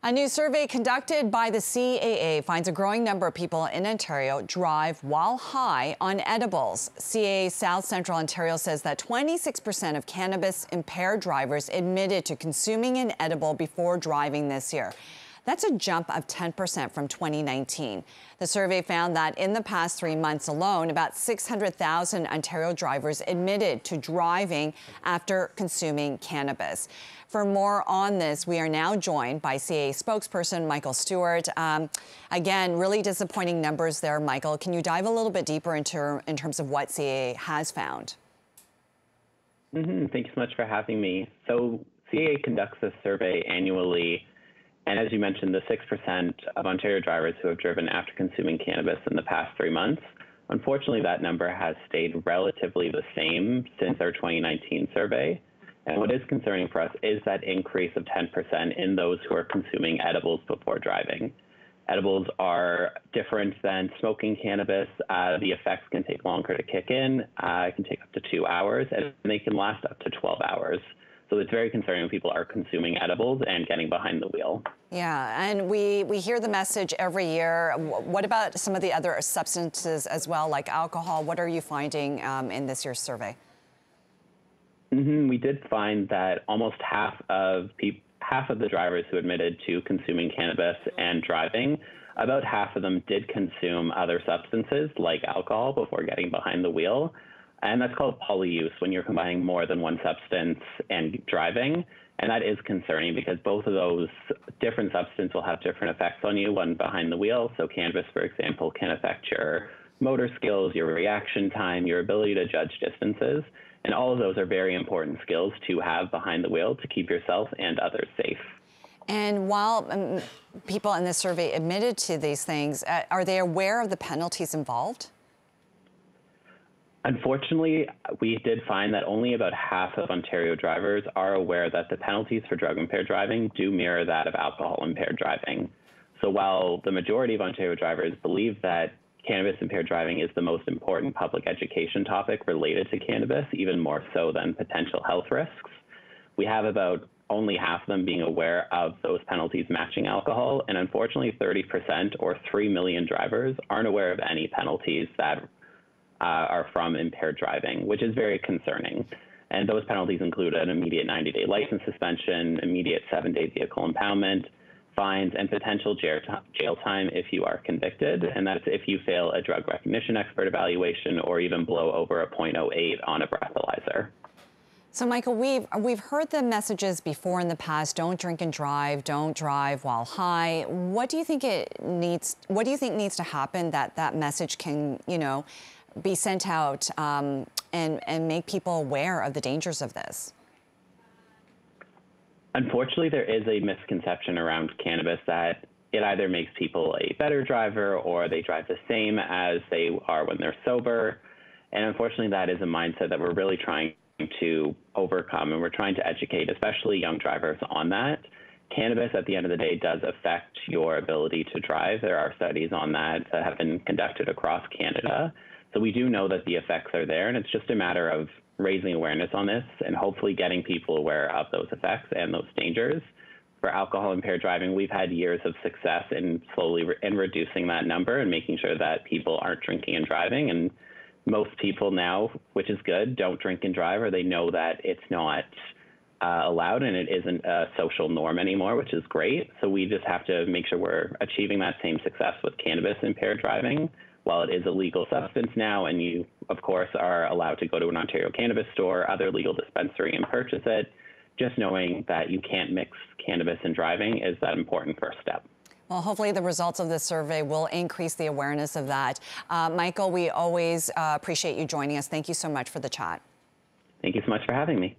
A new survey conducted by the CAA finds a growing number of people in Ontario drive while high on edibles. CAA South Central Ontario says that 26% of cannabis-impaired drivers admitted to consuming an edible before driving this year. That's a jump of 10% from 2019. The survey found that in the past 3 months alone, about 600,000 Ontario drivers admitted to driving after consuming cannabis. For more on this, we are now joined by CAA spokesperson Michael Stewart. Again, really disappointing numbers there, Michael. Can you dive a little bit deeper in terms of what CAA has found? Thank you so much for having me. So CAA conducts this survey annually. And as you mentioned, the 6% of Ontario drivers who have driven after consuming cannabis in the past 3 months, unfortunately, that number has stayed relatively the same since our 2019 survey. And what is concerning for us is that increase of 10% in those who are consuming edibles before driving. Edibles are different than smoking cannabis. The effects can take longer to kick in. It can take up to 2 hours, and they can last up to 12 hours. So it's very concerning when people are consuming edibles and getting behind the wheel. Yeah, and we hear the message every year. What about some of the other substances as well, like alcohol? What are you finding in this year's survey? We did find that almost half of the drivers who admitted to consuming cannabis and driving, about half of them did consume other substances like alcohol before getting behind the wheel. And that's called polyuse, when you're combining more than one substance and driving. And that is concerning because both of those different substances will have different effects on you when behind the wheel. So cannabis, for example, can affect your motor skills, your reaction time, your ability to judge distances. And all of those are very important skills to have behind the wheel to keep yourself and others safe. And while people in this survey admitted to these things, are they aware of the penalties involved? Unfortunately, we did find that only about half of Ontario drivers are aware that the penalties for drug-impaired driving do mirror that of alcohol-impaired driving. So while the majority of Ontario drivers believe that cannabis-impaired driving is the most important public education topic related to cannabis, even more so than potential health risks, we have about only half of them being aware of those penalties matching alcohol. And unfortunately, 30% or 3 million drivers aren't aware of any penalties that are from impaired driving, which is very concerning. And those penalties include an immediate 90-day license suspension, immediate 7-day vehicle impoundment, fines, and potential jail time if you are convicted. And that's if you fail a drug recognition expert evaluation or even blow over a .08 on a breathalyzer. So, Michael, we've heard the messages before in the past: don't drink and drive, don't drive while high. What do you think needs to happen that message can, be sent out and make people aware of the dangers of this? Unfortunately, there is a misconception around cannabis that it either makes people a better driver or they drive the same as they are when they're sober. And unfortunately, that is a mindset that we're really trying to overcome, and we're trying to educate, especially young drivers, on that. Cannabis, at the end of the day, does affect your ability to drive. There are studies on that have been conducted across Canada. So we do know that the effects are there, and it's just a matter of raising awareness on this and hopefully getting people aware of those effects and those dangers. For alcohol-impaired driving, we've had years of success in slowly reducing that number and making sure that people aren't drinking and driving. And most people now, which is good, don't drink and drive, or they know that it's not allowed and it isn't a social norm anymore, which is great. So we just have to make sure we're achieving that same success with cannabis-impaired driving. While it is a legal substance now, and you, of course, are allowed to go to an Ontario cannabis store, other legal dispensary, and purchase it, just knowing that you can't mix cannabis and driving is that important first step. Well, hopefully the results of this survey will increase the awareness of that. Michael, we always appreciate you joining us. Thank you so much for the chat. Thank you so much for having me.